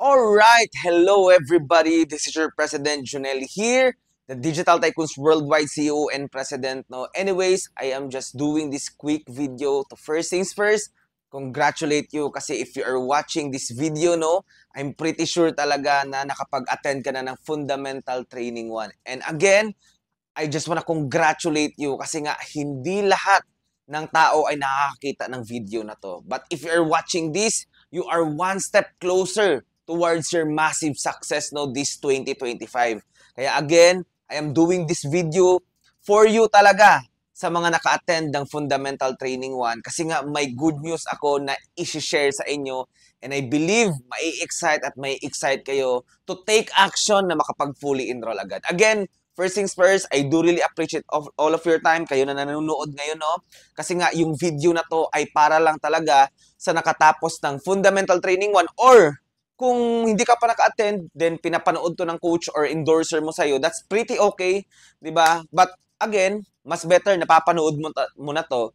Alright, hello everybody. This is your President Junel here, the Digital Tycoons Worldwide CEO and President. No, anyways, I am just doing this quick video to first things first, congratulate you kasi if you are watching this video, no, I'm pretty sure talaga na nakapag-attend ka na ng Fundamental Training 1. And again, I just wanna congratulate you kasi nga hindi lahat ng tao ay nakakakita ng video na to. But if you're watching this, you are one step closer towards your massive success no this 2025. Kaya again, I am doing this video for you talaga sa mga naka-attend ng Fundamental Training 1 kasi nga may good news ako na i-share sa inyo and I believe mai-excite at mai-excite kayo to take action na makapag fully enroll agad. Again, first things first, I do really appreciate all of your time, kayo na nanonood ngayon, no? Kasi nga, yung video na to ay para lang talaga sa nakatapos ng Fundamental Training 1 or kung hindi ka pa naka-attend, then pinapanood to ng coach or endorser mo sa'yo, that's pretty okay, di ba? But again, mas better napapanood mo na to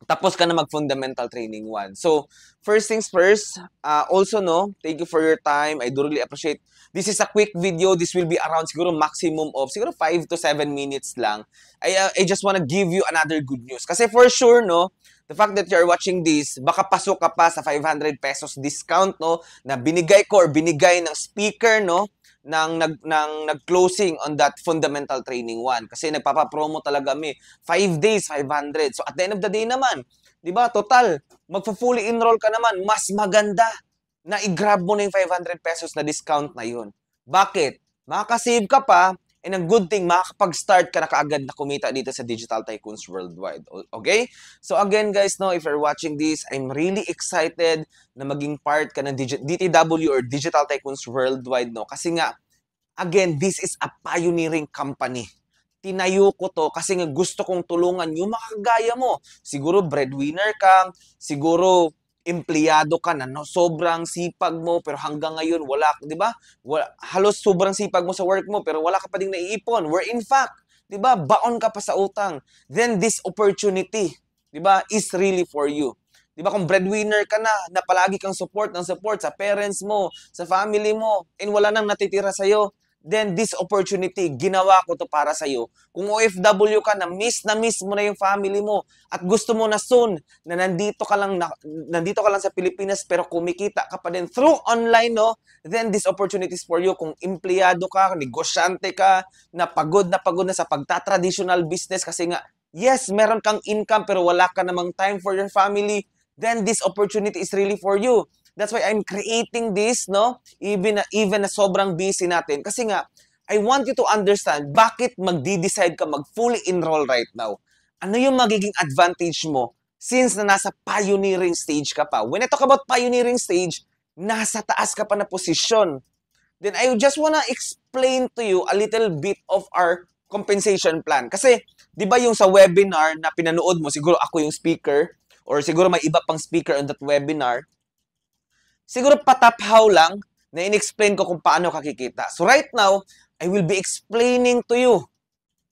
tapos ka na mag-fundamental training 1. So, first things first, also no, thank you for your time. I do really appreciate. This is a quick video. This will be around siguro maximum of siguro 5 to 7 minutes lang. I just wanna give you another good news. Kasi for sure, no, the fact that you're watching this, baka pasok ka pa sa 500 pesos discount, no, na binigay ko or binigay ng speaker, no, nag-closing on that fundamental training 1 kasi nagpapa-promo talaga kami 5 days 500. So at the end of the day naman, 'di ba? Total, magfo-fully enroll ka naman, mas maganda na i-grab mo na yung 500 pesos na discount na 'yon. Bakit? Makaka-save ka pa and ang good thing, makakapag-start ka na kaagad na kumita dito sa Digital Tycoons Worldwide. Okay? So again guys, no, if you're watching this, I'm really excited na maging part ka ng DTW or Digital Tycoons Worldwide, no? Kasi nga, again, this is a pioneering company. Tinayo ko to kasi nga gusto kong tulungan yung makagaya mo. Siguro breadwinner ka, siguro empleyado ka na, no? Sobrang sipag mo pero hanggang ngayon wala, 'di ba? Halos sobrang sipag mo sa work mo pero wala ka pa ding naiipon. Where in fact, 'di ba? Baon ka pa sa utang. Then this opportunity, 'di ba, is really for you. 'Di ba kung breadwinner ka na palagi kang support sa parents mo, sa family mo, and wala nang natitira sa iyo, then this opportunity, ginawa ko to para sa iyo. Kung OFW ka, na miss mo na yung family mo at gusto mo na soon na nandito ka lang sa Pilipinas pero kumikita ka pa din through online, no? Then this opportunity is for you. Kung empleyado ka, negosyante ka, na pagod na sa pagta-traditional business kasi nga yes, meron kang income pero wala ka namang time for your family, then this opportunity is really for you. That's why I'm creating this, no? Even na sobrang busy natin. Kasi nga, I want you to understand bakit magdi-decide ka mag-fully enroll right now. Ano yung magiging advantage mo since na nasa pioneering stage ka pa? When I talk about pioneering stage, nasa taas ka pa na posisyon. Then I just wanna explain to you a little bit of our compensation plan. Kasi, di ba yung sa webinar na pinanood mo, siguro ako yung speaker, or siguro may iba pang speaker on that webinar, siguro pataphaw lang na in-explain ko kung paano kakikita. So right now, I will be explaining to you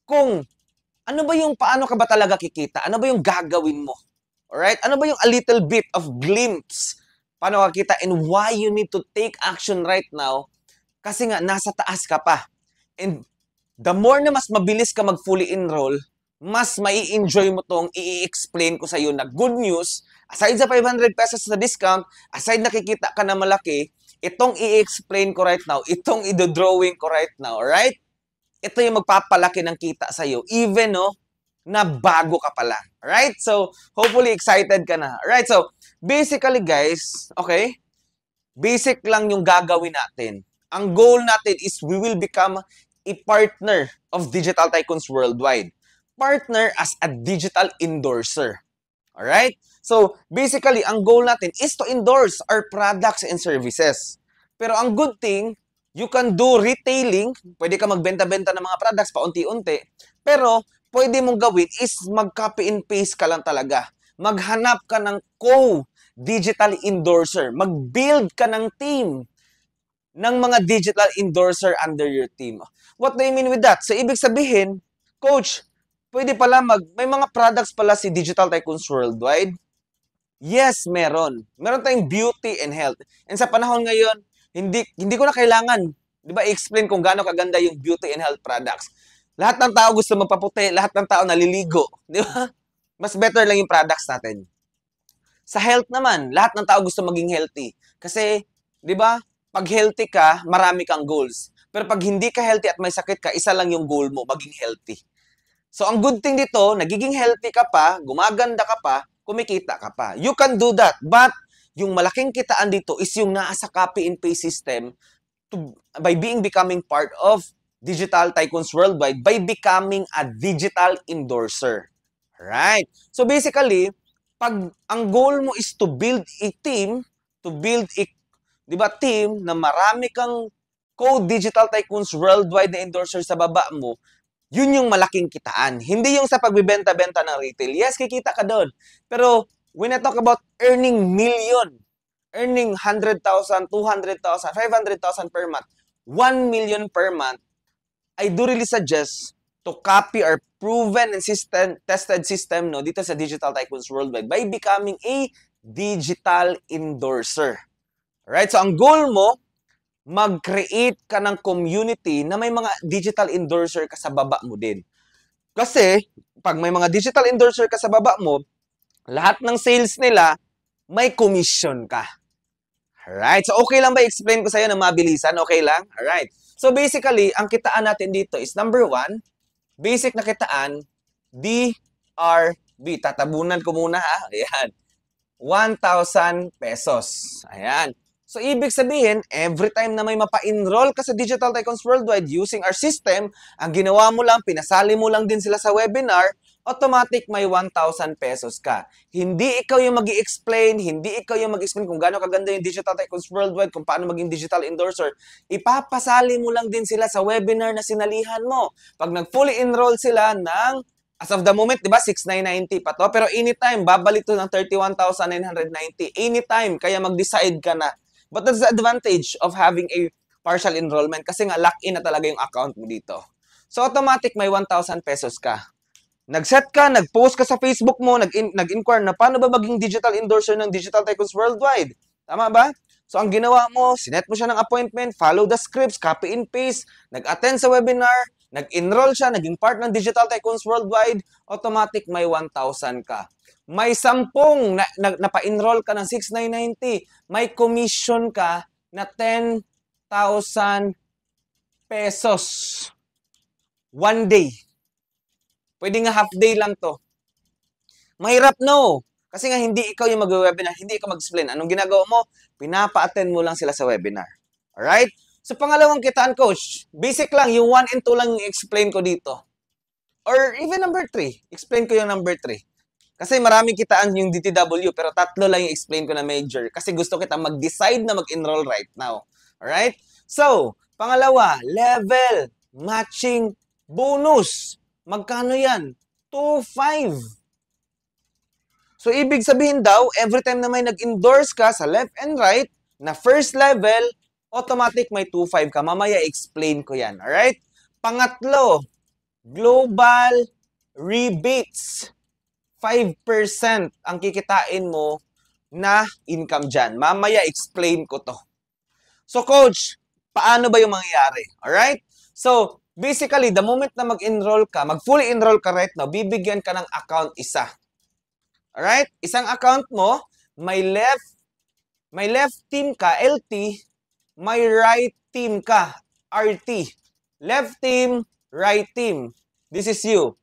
kung ano ba yung paano ka ba talaga kikita? Ano ba yung gagawin mo? Alright? Ano ba yung a little bit of glimpse paano kakita and why you need to take action right now kasi nga nasa taas ka pa. And the more na mas mabilis ka mag-fully enroll, mas mai-enjoy mo tong i-explain ko sa iyo na good news. Aside sa 500 pesos sa discount, aside nakikita ka na malaki, itong i-explain ko right now, itong i-drawing ko right now, alright? Ito yung magpapalaki ng kita sa iyo, even no, na bago ka pa lang. Alright? So, hopefully excited ka na. Alright? So, basically guys, okay? Basic lang yung gagawin natin. Ang goal natin is we will become a partner of Digital Tycoons Worldwide. Partner as a digital endorser. Alright? So, basically, ang goal natin is to endorse our products and services. Pero ang good thing, you can do retailing. Pwede ka magbenta-benta ng mga products paunti-unti. Pero, pwede mong gawin is mag-copy and paste ka lang talaga. Maghanap ka ng digital endorser. Mag-build ka ng team ng mga digital endorser under your team. What do I mean with that? So, ibig sabihin, Coach, pwede pala may mga products pala si Digital Tycoons Worldwide. Yes, meron. Meron tayong beauty and health. And sa panahon ngayon, Hindi ko na kailangan, 'di ba, i-explain kung gaano kaganda yung beauty and health products. Lahat ng tao gusto magpaputi, lahat ng tao naliligo, 'di ba? Mas better lang yung products natin. Sa health naman, lahat ng tao gusto maging healthy. Kasi, 'di ba? Pag healthy ka, marami kang goals. Pero pag hindi ka healthy at may sakit ka, isa lang yung goal mo, maging healthy. So, ang good thing dito, nagiging healthy ka pa, gumaganda ka pa, kumikita ka pa. You can do that. But, yung malaking kitaan dito is yung nasa copy and paste system by becoming part of Digital Tycoons Worldwide by becoming a digital endorser. Right? So, basically, pag ang goal mo is to build a team, to build a, 'di ba, team na marami kang co-digital tycoons worldwide na endorser sa baba mo, yun yung malaking kitaan. Hindi yung sa pagbibenta-benta ng retail. Yes, kikita ka doon. Pero when I talk about earning million, earning 100,000, 200,000, 500,000 per month, 1 million per month, I do really suggest to copy our proven and tested system dito sa Digital Tycoons Worldwide by becoming a digital endorser. Right? So, ang goal mo, mag-create ka ng community na may mga digital endorser ka sa baba mo din. Kasi, pag may mga digital endorser ka sa baba mo, lahat ng sales nila, may commission ka. Alright? So, okay lang ba i-explain ko sa'yo na mabilisan? Okay lang? Alright. So, basically, ang kitaan natin dito is number 1, basic na kitaan, DRB. Tatabunan ko muna ha. Ayan. 1,000 pesos. Ayan. So, ibig sabihin, every time na may mapa-enroll ka sa Digital Tycoons Worldwide using our system, ang ginawa mo lang, pinasali mo lang din sila sa webinar, automatic may 1,000 pesos ka. Hindi ikaw yung mag-i-explain, hindi ikaw yung mag-explain kung gaano kaganda yung Digital Tycoons Worldwide, kung paano maging digital endorser. Ipapasali mo lang din sila sa webinar na sinalihan mo. Pag nag-fully enroll sila ng as of the moment, di ba, 6,990 pa to. Pero anytime, babalik to ng 31,990. Anytime, kaya mag-decide ka na. But that's the advantage of having a partial enrollment kasi nga lock-in na talaga yung account mo dito. So, automatic may 1,000 pesos ka. Nag-set ka, nag-post ka sa Facebook mo, nag-inquire na paano ba maging digital endorser ng Digital Tycoons Worldwide. Tama ba? So, ang ginawa mo, sinet mo siya ng appointment, follow the scripts, copy and paste, nag-attend sa webinar, nag-enroll siya, naging part ng Digital Tycoons Worldwide, automatic may 1,000 ka. May 10 napa-enroll ka ng 6,990, may commission ka na 10,000 pesos. One day. Pwede nga half day lang to. Mahirap, no? Kasi nga hindi ikaw yung mag-webinar, hindi ikaw mag-explain. Anong ginagawa mo? Pinapa-attend mo lang sila sa webinar. Alright? So, pangalawang kitaan, coach, basic lang, yung 1 and 2 lang yung explain ko dito. Or even number 3. Explain ko yung number 3. Kasi maraming kitaan yung DTW, pero 3 lang yung explain ko na major. Kasi gusto kita mag-decide na mag-enroll right now. Alright? So, pangalawa, level matching bonus. Magkano yan? 2,500. So, ibig sabihin daw, every time na may nag-endorse ka sa left and right, na first level, automatic may 2,500 ka. Mamaya explain ko yan. Alright? Pangatlo, global rebates. 5% ang kikitain mo na income dyan. Mamaya explain ko to. So, coach, paano ba yung mangyayari? Alright? So, basically, the moment na mag-enroll ka, mag-fully enroll ka right now, bibigyan ka ng account isa. Alright? Isang account mo, may left team ka, LT, may right team ka, RT. Left team, right team. This is you.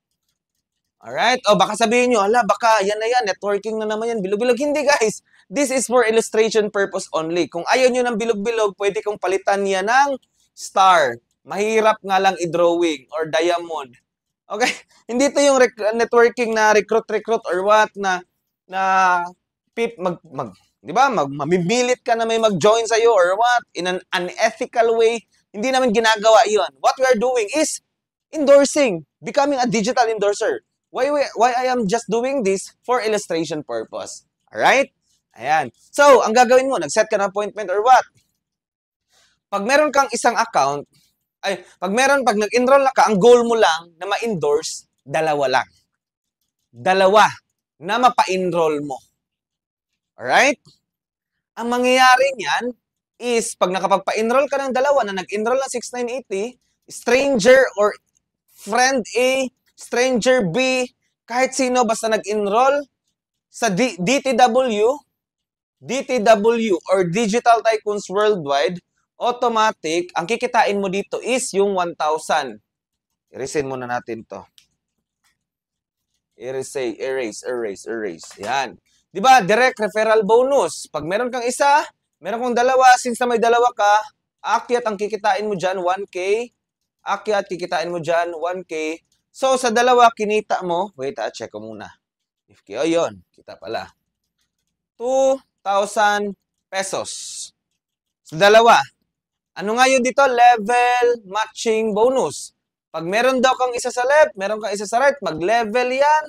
Alright? O baka sabihin nyo, ala, baka yan na yan, networking na naman yan, bilog-bilog. Hindi, guys. This is for illustration purpose only. Kung ayaw nyo ng bilog-bilog, pwede kong palitan niya ng star. Mahirap nga lang i-drawing or diamond. Okay? Hindi to yung networking na recruit or what na di ba? Mamibilit ka na may mag-join sa iyo or what in an unethical way. Hindi namin ginagawa 'yon. What we are doing is endorsing, becoming a digital endorser. Why I am just doing this for illustration purpose. All right? Ayan. So, ang gagawin mo, nag-set ka ng appointment or what? Pag meron kang isang account, pag nag-enroll ka, ang goal mo lang na ma-endorse, dalawa lang. Dalawa na mapa-enroll mo. Alright? Ang mangyayari niyan is pag nakapagpa-enroll ka ng dalawa na nag-enroll ng 6980, stranger or friend A, stranger B, kahit sino basta nag-enroll sa DTW or Digital Tycoons Worldwide, automatic, ang kikitain mo dito is yung 1,000. Erase muna natin to. Erase. Yan. Di ba? Direct referral bonus. Pag meron kang isa, meron kang dalawa, since na may dalawa ka, akyat ang kikitain mo dyan, 1K. Akyat, kikitain mo dyan, 1K. So, sa dalawa, kinita mo, wait, check ko muna. If kayo, yun, kita pala. 2,000 pesos. Sa dalawa. Ano nga yun dito? Level matching bonus. Pag meron daw kang isa sa left, meron kang isa sa right, mag-level yan.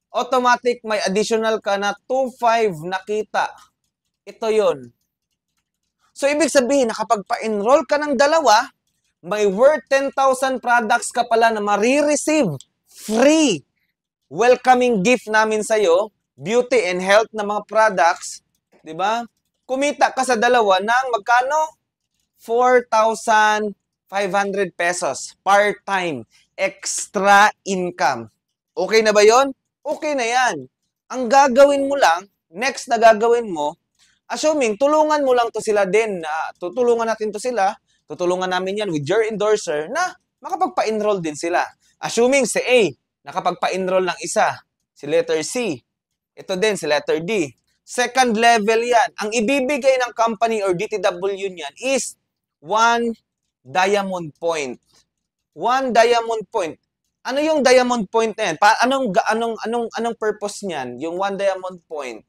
Automatic, may additional ka na 2,500 nakita. Ito yun. So, ibig sabihin, nakapagpa-enroll ka ng dalawa, may worth 10,000 products ka pala na marireceive free. Welcoming gift namin sa'yo, beauty and health na mga products, di ba? Kumita ka sa dalawa ng magkano? 4,500 pesos part-time extra income. Okay na ba yon? Okay na yan. Ang gagawin mo lang, next na gagawin mo, assuming tulungan mo lang to sila din, tutulungan natin to sila, tutulungan namin yan with your endorser na makapagpa-enroll din sila. Assuming si A, nakapagpa-enroll ng isa, si letter C, ito din si letter D. Second level yan. Ang ibibigay ng company or DTW niyan is 1 diamond point. 1 diamond point. Ano yung diamond point na yan? Anong purpose niyan? Yung 1 diamond point.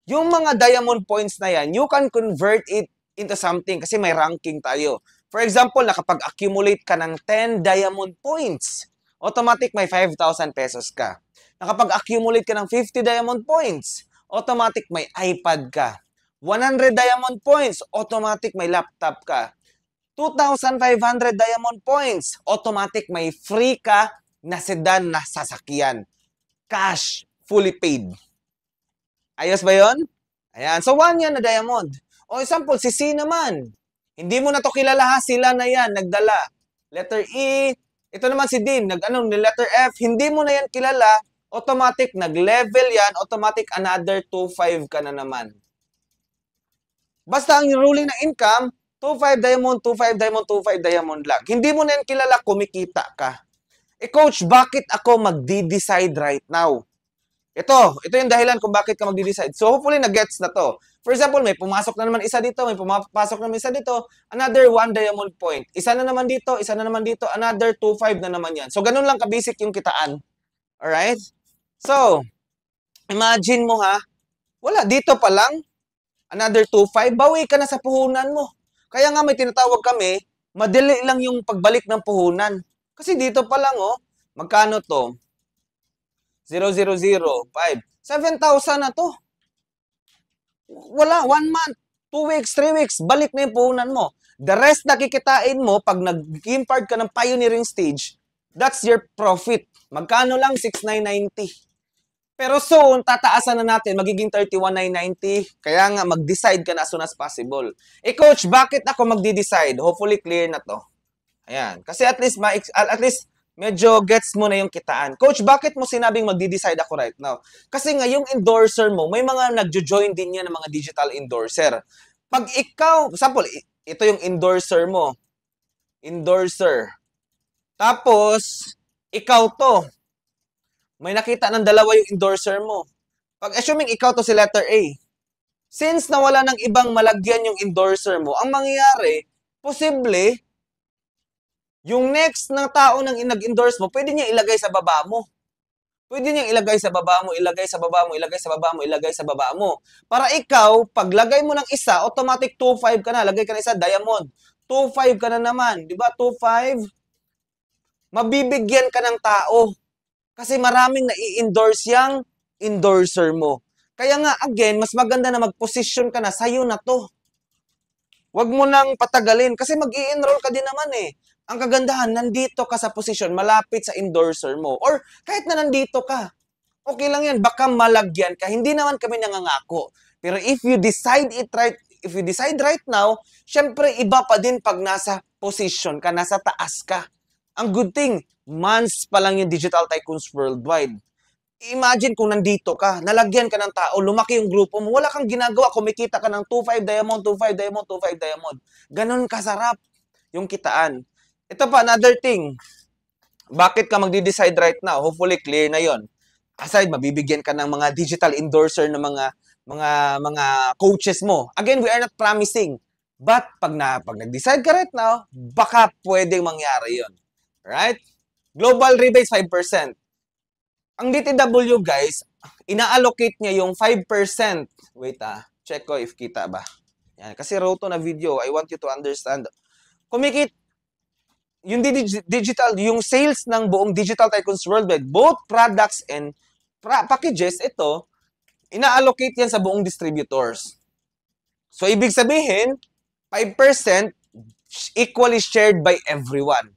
Yung mga diamond points na yan, you can convert it into something kasi may ranking tayo. For example, nakapag-accumulate ka ng 10 diamond points, automatic may 5,000 pesos ka. Nakapag-accumulate ka ng 50 diamond points, automatic may iPad ka. 100 diamond points, automatic may laptop ka. 2,500 diamond points, automatic may free ka na sedan na sasakyan. Cash, fully paid. Ayos ba yon? Ayan. So, 1 yan na diamond. O example, si C naman. Hindi mo na to kilala ha, sila na yan, nagdala. Letter E, ito naman si D, letter F, hindi mo na yan kilala, automatic, nag-level yan, automatic, another 2,500 ka na naman. Basta ang ruling na income, 2,500 diamond, 2,500 diamond, 2,500 diamond lang. Hindi mo na yan kilala, kumikita ka. Coach, bakit ako magdi-decide right now? Ito yung dahilan kung bakit ka magdi-decide. So, hopefully, na-gets na to. For example, may pumasok na naman isa dito, may pumapasok na naman isa dito, another 1 diamond point. Isa na naman dito, another 2,500 na naman yan. So, ganun lang ka-basic yung kitaan. Alright? So, imagine mo ha, wala, dito pa lang, another 2,500, bawi ka na sa puhunan mo. Kaya nga may tinatawag kami, madali lang yung pagbalik ng puhunan. Kasi dito pa lang, magkano to? 0,005. 7,000 na to. Wala, 1 month, 2 weeks, 3 weeks, balik na yung puhunan mo. The rest na kikitain mo, pag nag-impart ka ng pioneering stage, that's your profit. Magkano lang? 6,990. Pero soon, tataasan na natin, magiging 31,990. Kaya nga, mag-decide ka na as soon as possible. Coach, bakit ako magdi-decide? Hopefully, clear na to. Ayan. Kasi at least medyo gets mo na yung kitaan. Coach, bakit mo sinabing magdi-decide ako right now? Kasi nga, yung endorser mo, may mga nagjo-join din yan ng mga digital endorser. Pag ikaw, example, ito yung endorser mo. Endorser. Tapos, ikaw to. May nakita ng dalawa yung endorser mo. Pag assuming ikaw to si letter A, since nawala ng ibang malagyan yung endorser mo, ang mangyayari, posible, yung next na tao nang nag-endorse mo, pwede niya ilagay sa baba mo. Pwede niya ilagay sa baba mo, ilagay sa baba mo, ilagay sa baba mo, ilagay sa baba mo. Para ikaw, paglagay mo ng isa, automatic 2,500 ka na. Lagay ka na isa, diamond. 2,500 ka na naman. Di ba? 2,500. Mabibigyan ka ng tao. Kasi maraming nai-endorse yung endorser mo. Kaya nga, again, mas maganda na mag-position ka na, sa'yo na to. Huwag mo nang patagalin kasi mag-i-enroll ka din naman eh. Ang kagandahan, nandito ka sa position, malapit sa endorser mo. Or kahit na nandito ka, okay lang yan, baka malagyan ka. Hindi naman kami nangangako. Pero if you decide it right, if you decide right now, syempre iba pa din pag nasa position ka, nasa taas ka. Ang good thing, months pa lang yung Digital Tycoons Worldwide. Imagine kung nandito ka, nalagyan ka ng tao, lumaki yung grupo mo, wala kang ginagawa, kumikita ka ng 2.5 diamond, 2.5 diamond, 2.5 diamond. Ganon kasarap yung kitaan. Ito pa, another thing. Bakit ka magde-decide right now? Hopefully, clear na yon. Aside, mabibigyan ka ng mga digital endorser ng mga coaches mo. Again, we are not promising. But pag nag-decide ka right now, baka pwedeng mangyari yon. Right? Global rebates 5%. Ang DTW guys, ina-allocate niya yung 5%. Wait check ko if kita ba. Yan, kasi roto na video, I want you to understand. Kumikit, yung digital, yung sales ng buong Digital Tycoons Worldwide, both products and packages, ito, ina-allocate yan sa buong distributors. So, ibig sabihin, 5% equally shared by everyone.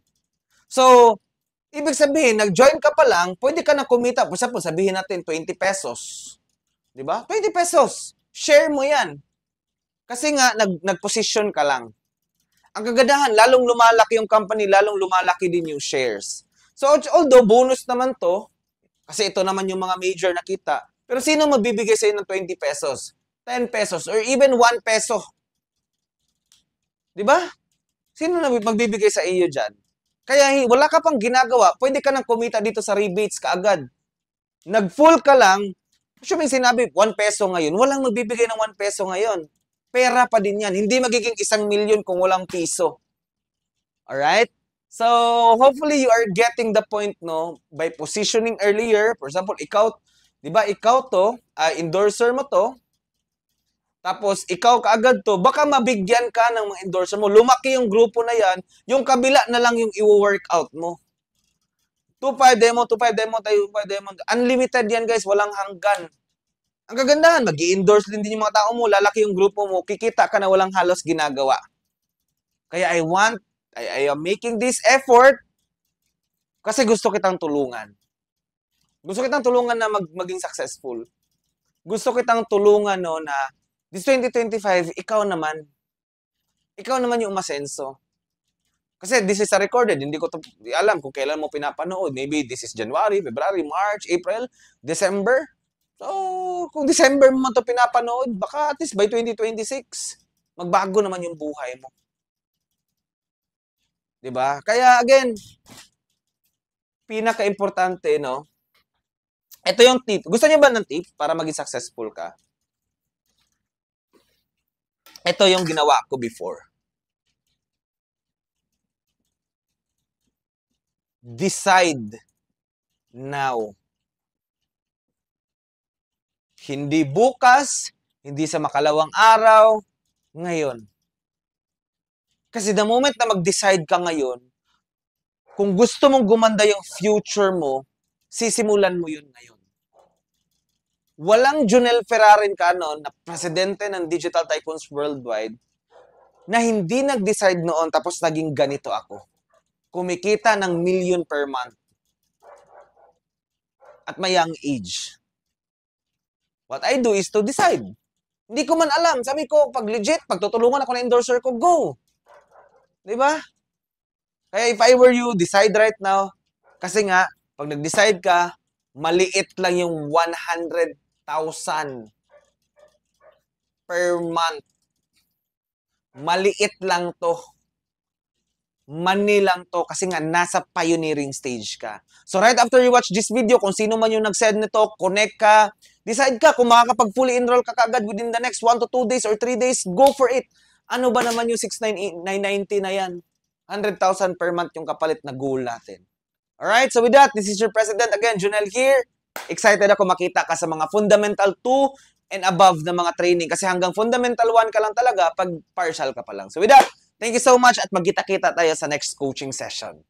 So, ibig sabihin, nag-join ka pa lang, pwede ka na kumita. For example, sabihin natin 20 pesos. Di ba? 20 pesos. Share mo yan. Kasi nga, nag-position ka lang. Ang kagandahan, lalong lumalaki yung company, lalong lumalaki din yung shares. So, although bonus naman to, kasi ito naman yung mga major na kita, pero sino magbibigay sa'yo ng 20 pesos? 10 pesos, or even 1 peso? Di ba? Sino na magbibigay sa iyo dyan? Kaya wala ka pang ginagawa, pwede ka nang kumita dito sa rebates kaagad. Nag-full ka lang, assuming sinabi 1 peso ngayon, walang magbibigay ng 1 peso ngayon. Pera pa din yan. Hindi magiging 1 milyon kung walang piso. Alright? So, hopefully you are getting the point, no? By positioning earlier, for example, ikaw, di ba, ikaw to, endorser mo to, tapos, ikaw kaagad to, baka mabigyan ka ng mga endorser mo. Lumaki yung grupo na yan, yung kabila na lang yung i-workout mo. 2.5 demo, 2.5 demo, 2.5 demo. Unlimited yan guys, walang hanggan. Ang kagandahan, mag-i-endorse din yung mga tao mo, lalaki yung grupo mo, kikita ka na walang halos ginagawa. Kaya I am making this effort kasi gusto kitang tulungan. Gusto kitang tulungan na maging successful. Gusto kitang tulungan no, na this 2025, ikaw naman yung umasenso. Kasi this is a recorded, hindi ko alam kung kailan mo pinapanood. Maybe this is January, February, March, April, December. So, kung December mo to pinapanood, baka at least by 2026, magbago naman yung buhay mo. Diba? Kaya again, pinaka-importante, no? Ito yung tip. Gusto niyo ba ng tip para maging successful ka? Ito yung ginawa ko before. Decide now. Hindi bukas, hindi sa makalawang araw, ngayon. Kasi the moment na mag-decide ka ngayon, kung gusto mong gumanda yung future mo, sisimulan mo yun ngayon. Walang Junel Ferrarin ka noon na presidente ng Digital Tycoons Worldwide na hindi nag-decide noon tapos naging ganito ako. Kumikita ng million per month. At may young age. What I do is to decide. Hindi ko man alam. Sabi ko, pag legit, pag tutulungan ako ng endorser ko, go. Diba? Kaya if I were you, decide right now. Kasi nga, pag nag-decide ka, maliit lang yung 100,000 per month. Maliit lang to. Money lang to kasi nga nasa pioneering stage ka. So right after you watch this video, kung sino man yung nag-send nito, connect ka, decide ka kung makakapag-fully enroll ka kagad within the next 1 to 2 days or 3 days, go for it. Ano ba naman yung 6,990 na yan? 100,000 per month yung kapalit na goal natin. Alright, so with that, this is your President again, Junel here. Excited ako makita ka sa mga Fundamental 2 and above na mga training kasi hanggang Fundamental 1 ka lang talaga pag partial ka pa lang. So with that, thank you so much at magkita-kita tayo sa next coaching session.